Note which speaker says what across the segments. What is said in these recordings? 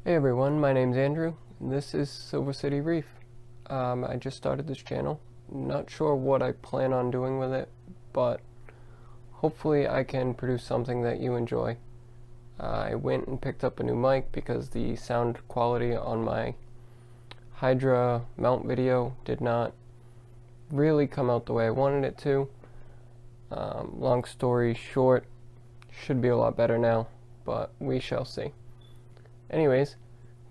Speaker 1: Hey everyone, my name's Andrew, and this is Silver City Reef. I just started this channel. Not sure what I plan on doing with it, but hopefully I can produce something that you enjoy. I went and picked up a new mic because the sound quality on my Hydra mount video did not really come out the way I wanted it to. Long story short, should be a lot better now, but we shall see. Anyways,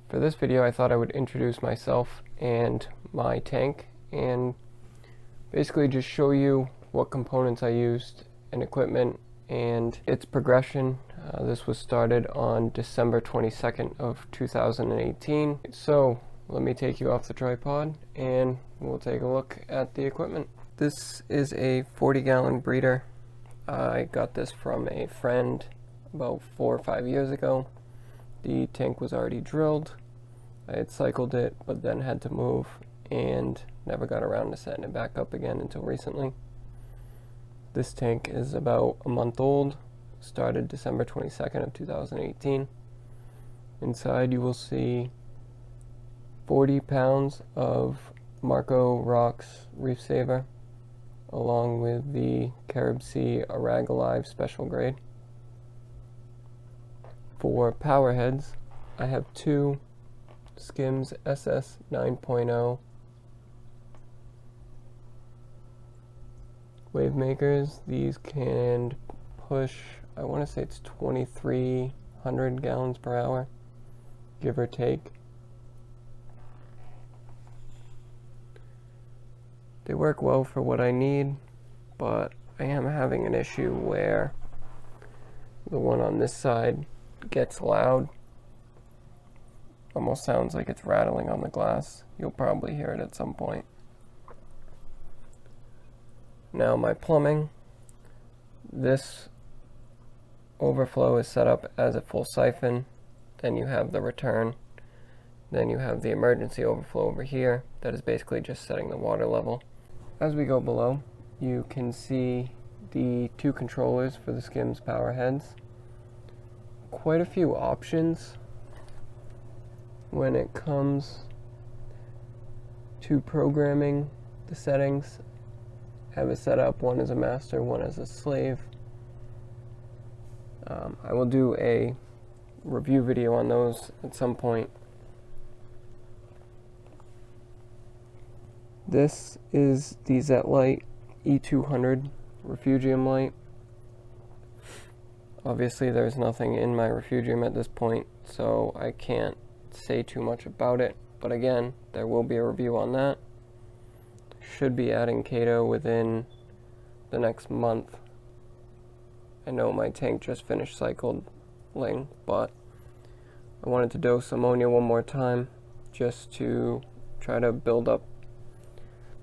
Speaker 1: for this video I thought I would introduce myself and my tank and basically just show you what components I used and equipment and its progression. This was started on December 22nd of 2018. So let me take you off the tripod and we'll take a look at the equipment. This is a 40-gallon breeder. I got this from a friend about 4 or 5 years ago. The tank was already drilled. I had cycled it, but then had to move and never got around to setting it back up again until recently. This tank is about a month old, started December 22nd of 2018. Inside you will see 40 pounds of Marco Rocks Reef Saver, along with the Carib Sea Arag Alive Special Grade. For power heads, I have two Skims SS 9.0 wave makers. These can push, I want to say it's 2,300 gallons per hour, give or take. They work well for what I need, but I am having an issue where the one on this side gets loud. Almost sounds like it's rattling on the glass. You'll probably hear it at some point. Now my plumbing, this overflow is set up as a full siphon. Then you have the return. Then you have the emergency overflow over here. That is basically just setting the water level. As we go below, you can see the two controllers for the Skims power heads. Quite a few options when it comes to programming the settings. I have it set up, one as a master, one as a slave. I will do a review video on those at some point. This is the Zetlite E200 refugium light. Obviously there's nothing in my refugium at this point, so I can't say too much about it, but again, there will be a review on that. Should be adding Kato within the next month. I know my tank just finished cycling, but I wanted to dose ammonia one more time just to try to build up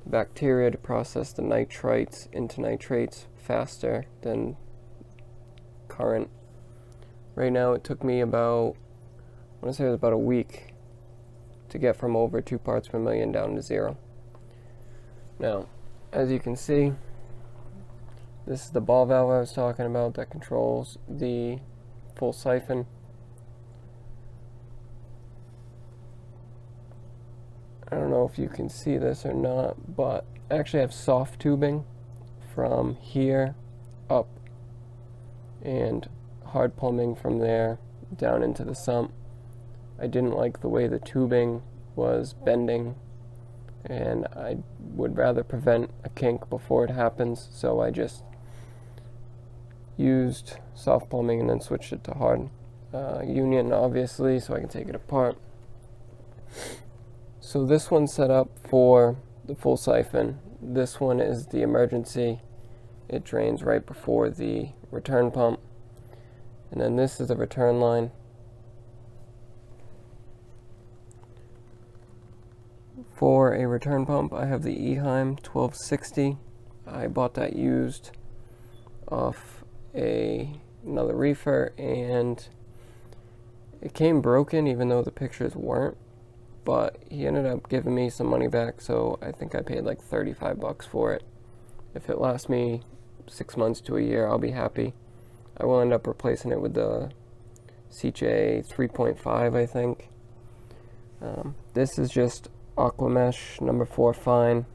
Speaker 1: bacteria to process the nitrites into nitrates faster than current. Right now it took me about, I want to say it was about a week to get from over 2 parts per million down to 0. Now, as you can see, this is the ball valve I was talking about that controls the full siphon. I don't know if you can see this or not, but I actually have soft tubing from here up and hard plumbing from there down into the sump. I didn't like the way the tubing was bending, and I would rather prevent a kink before it happens, so I just used soft plumbing and then switched it to hard union, obviously, so I can take it apart. So this one's set up for the full siphon. This one is the emergency. It drains right before the return pump. And then this is the return line. For a return pump, I have the Eheim 1260. I bought that used off another reefer, and it came broken even though the pictures weren't. But he ended up giving me some money back, so I think I paid like 35 bucks for it. If it lasts me 6 months to a year, I'll be happy. I will end up replacing it with the CJ 3.5, I think. This is just Aqua Mesh number 4 fine.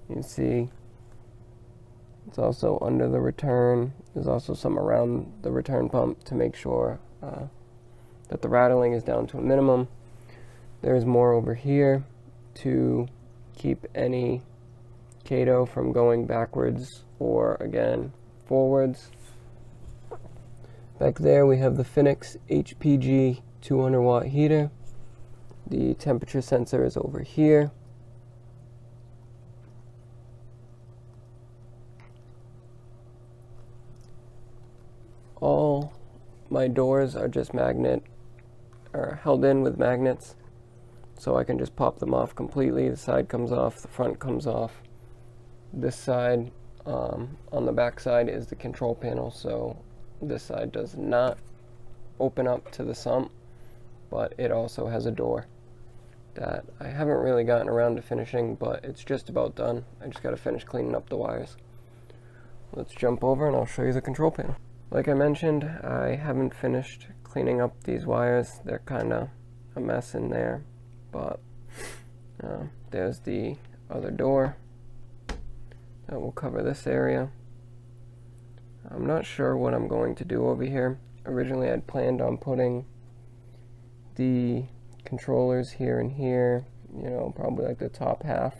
Speaker 1: You can see it's also under the return. There's also some around the return pump to make sure that the rattling is down to a minimum. There's more over here to keep any Kato from going backwards or, again, forwards. Back there we have the Phoenix HPG 200 watt heater. The temperature sensor is over here. All my doors are just held in with magnets, so I can just pop them off completely. The side comes off, the front comes off. This side, on the back side, is the control panel, so this side does not open up to the sump, but it also has a door that I haven't really gotten around to finishing, but it's just about done. I just got to finish cleaning up the wires. Let's jump over and I'll show you the control panel. Like I mentioned, I haven't finished cleaning up these wires. They're kind of a mess in there, but there's the other door that will cover this area. I'm not sure what I'm going to do over here. Originally I'd planned on putting the controllers here and here, you know, probably like the top half,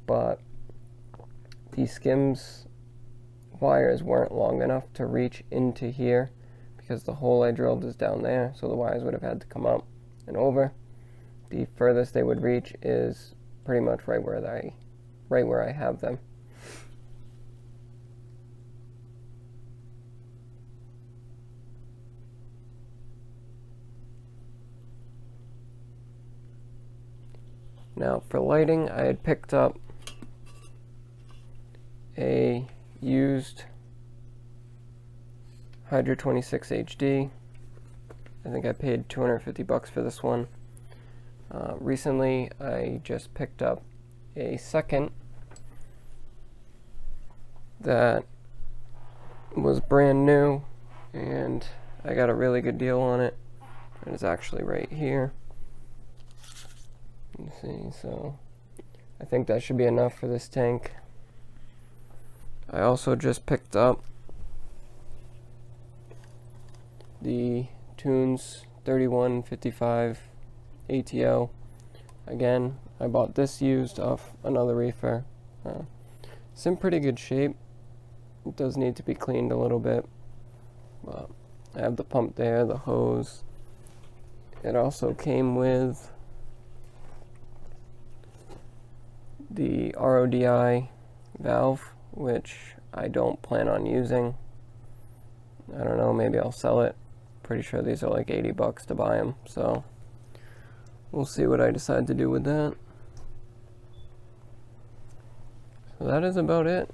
Speaker 1: but the skims wires weren't long enough to reach into here because the hole I drilled is down there, so the wires would have had to come up and over. The furthest they would reach is pretty much right where I have them. Now for lighting, I had picked up a used Hydra 26 HD. I think I paid 250 bucks for this one. Recently I just picked up a second that was brand new and I got a really good deal on it. It is actually right here. You see, so I think that should be enough for this tank. I also just picked up the Tunes 3155 ATO. Again, I bought this used off another reefer. It's in pretty good shape. It does need to be cleaned a little bit, but I have the pump there, the hose. It also came with the RODI valve, which I don't plan on using. I don't know, maybe I'll sell it. Pretty sure these are like 80 bucks to buy them, so we'll see what I decide to do with that. So that is about it.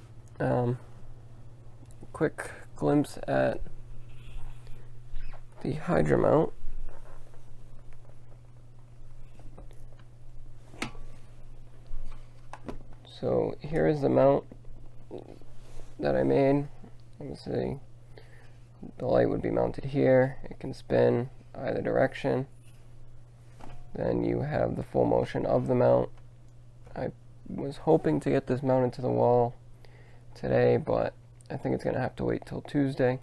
Speaker 1: Quick glimpse at the Hydra mount. So here is the mount that I made. Let me see. The light would be mounted here. It can spin either direction. Then you have the full motion of the mount. I was hoping to get this mounted to the wall today, but I think it's going to have to wait till Tuesday.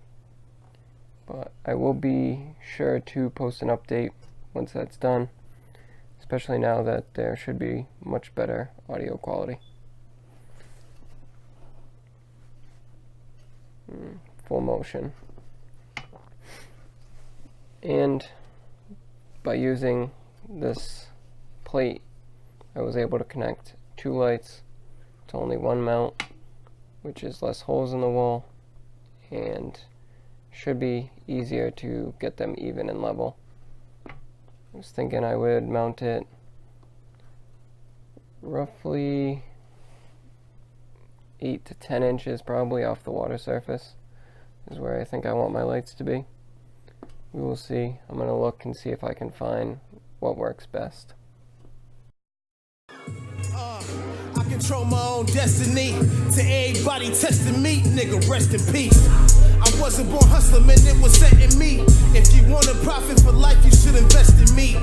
Speaker 1: But I will be sure to post an update once that's done, especially now that there should be much better audio quality. Full motion. And by using this plate, I was able to connect 2 lights to only one mount, which is less holes in the wall and should be easier to get them even and level. I was thinking I would mount it roughly 8 to 10 inches probably off the water surface is where I think I want my lights to be. We will see. I'm going to look and see if I can find what works best.
Speaker 2: I control my own destiny. To everybody testing me, nigga, rest in peace. I wasn't born hustler, man, it was set in me. If you want to profit for life, you should invest in me.